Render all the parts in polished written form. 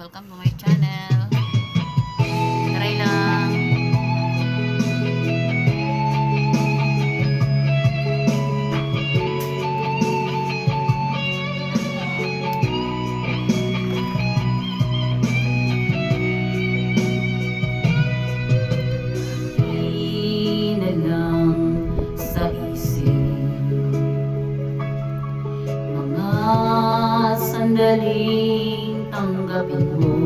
welcome to my channel. Try lang. Di na lang sa isip mga sandaling tanggapin mo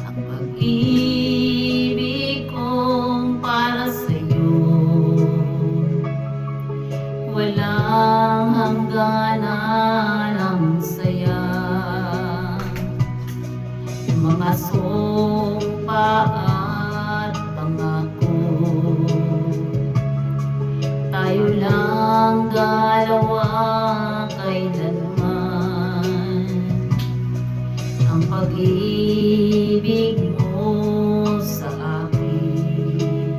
ang pag-ibig kong para sa'yo. Walang hangganan ang saya, mga sumpa at pangako. Tayo lang dalawa kailanman, ang pag-ibig mo sa akin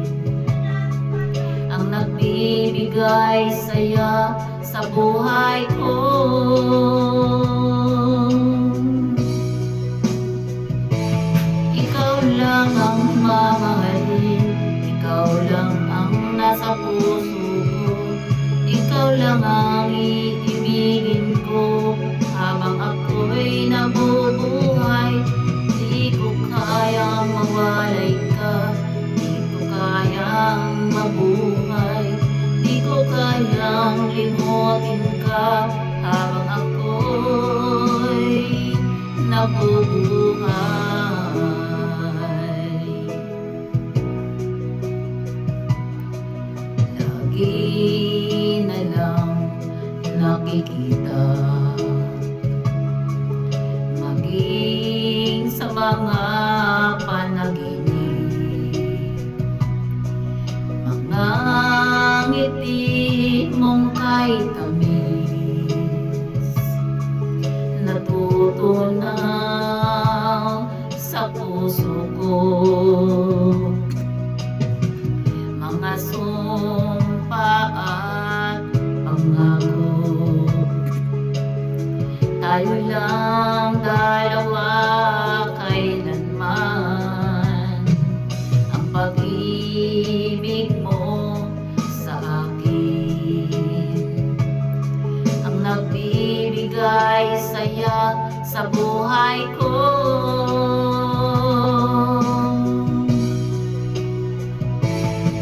ang nagbibigay saya sa buhay ko. Ikaw lang ang mamahalin, ikaw lang ang nasa puso ko, ikaw lang ang iibigin ko habang ako'y nabubuhay. Di ko kayang mawalay ka, di ko kayang mabuhay, di ko kayang limutin ka habang ako'y nabubuhay. Lagi na lang nakikita, maging sa mga panaginip, mga ngiti mong kay tamis, natutunaw sa puso ko. Mga sumpa at pangako, tayo lang dalawa kailanman, ang pag-ibig mo sa akin ang nagbibigay saya sa buhay ko.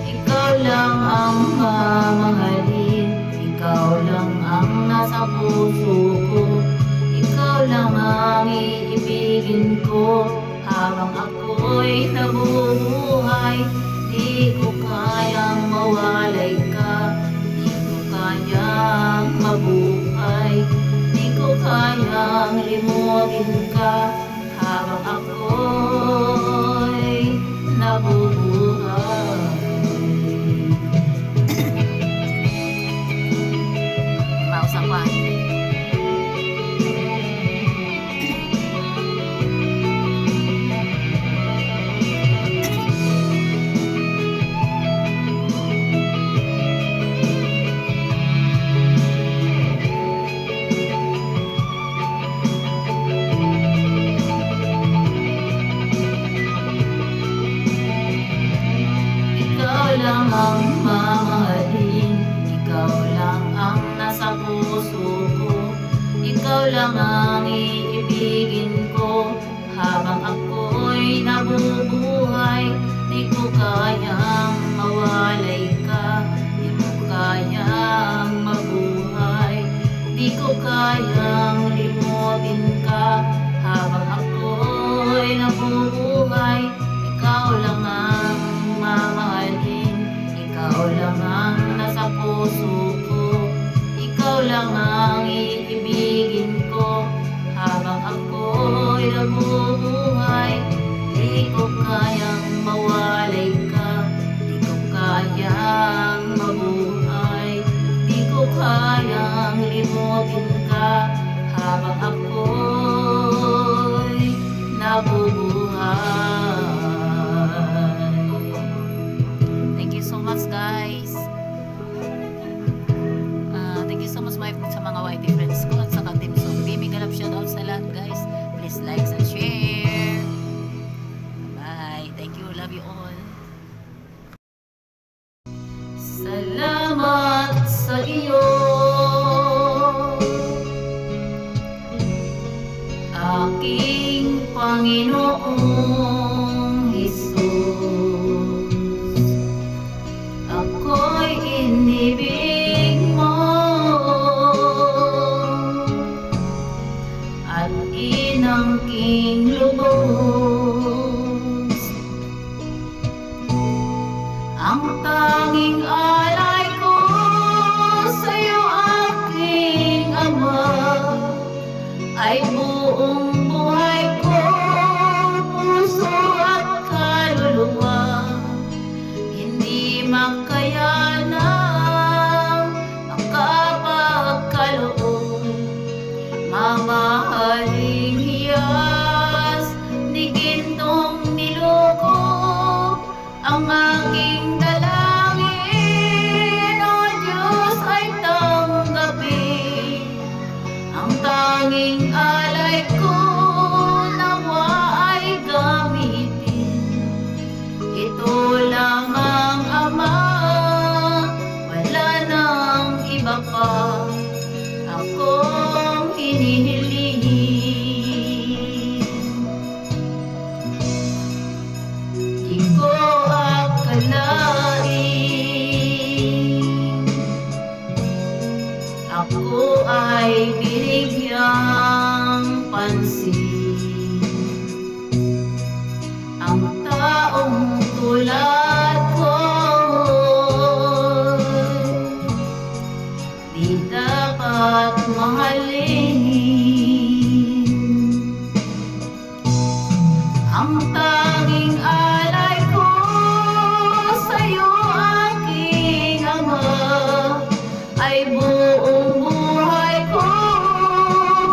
Ikaw lang ang mamahalin, ikaw lang ang nasa puso ko, ikaw lang ang iibigin ko habang ako'y nabubuhay. Di ko kayang mawalay ka, di ko kayang mabuhay, di ko kayang limutin ka habang ako'y nabubuhay. Mausapan. Ikaw lang ang mamahalin, ikaw lang ang nasa puso ko, ikaw lang ang iibigin ko habang ako'y nabubuhay. Di ko kayang mawalay ka, di ko kayang mabuhay, di ko kayang limutin ka habang ako'y nabubuhay. Ikaw lang ang mamahalin, ikaw lang ang nasa puso ko, ikaw lang ang iibigin ko habang ako'y nabubuhay. Di ko kayang mawalay ka, di ko kayang mabuhay, di ko kayang limutin ka habang ako'y nabubuhay. Thank you so much guys. Thank you so much sa mga YT friends ko at sa Team Song. Big up shoutout sa lahat guys. Thank you. Love you all. Salamat sa iyo, aking Panginoong Hesus. Ako'y inibig mo at inangking lubos. Ang tanging alay ko sa'yo, aking Ama, ay buong buhay ko, puso at kaluluwa. Hindi makayanang makapagkaloob, mamahaling hiyas ni gintong niloko. Ang aking dalangin, O Diyos, ay tanggapin. Ang tanging alay ko nawa ay gamitin. Ito lamang, Ama, wala nang iba pa akong hinihiling. Di ko akalain ako ay binigyang pansin. Ang taong tulad ko di dapat mahalin. Ang tanging alay ko sa'yo, aking Ama, ay buong buhay ko,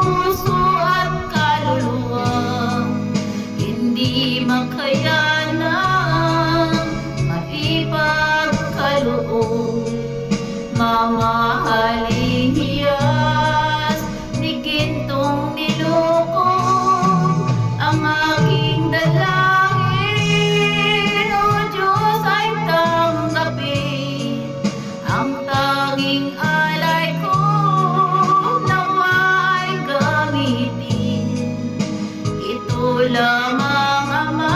puso at kaluluwa. Hindi makayanang maipagkaloob, mamahaling hiyas ni gintong niloko. Ang aking dalangin, O Diyos, ay tanggapin. Ang tanging alay ko nawa ay gamitin. Ito lamang, Ama,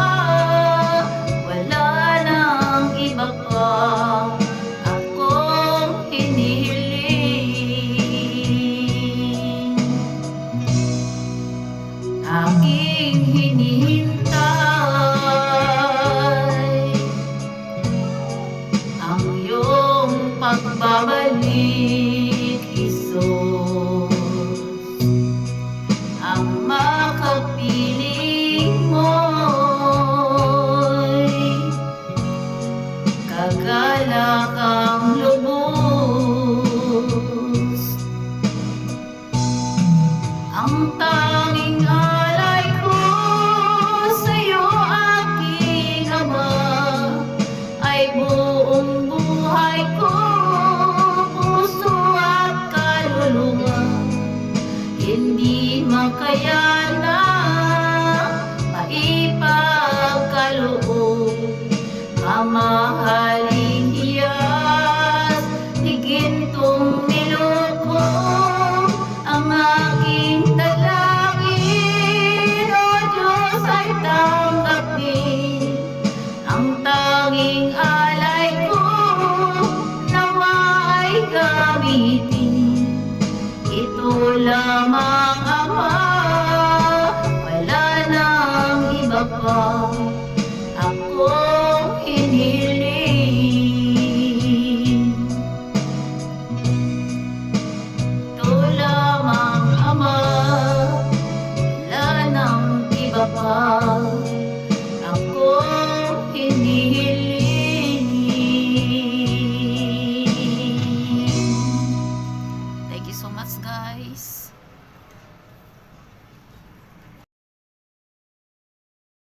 wala nang iba pa akong hinihiling. Aking hinihintay ang iyong pagbabalik, Hesus. Ang makapiling mo'y kagalak ang lubos. Ang tanging alay ko sa'yo, aking Ama, ay buong buhay ko, puso at kaluluwa. Hindi makayanang maipagkaloob, mamahaling hiyas ni gintong niloko. Ang aking dalangin, O Diyos, ay tanggapin. Ang tanging alay ko nawa ay gamitin. Ito lamang, Ama, wala nang iba pa ako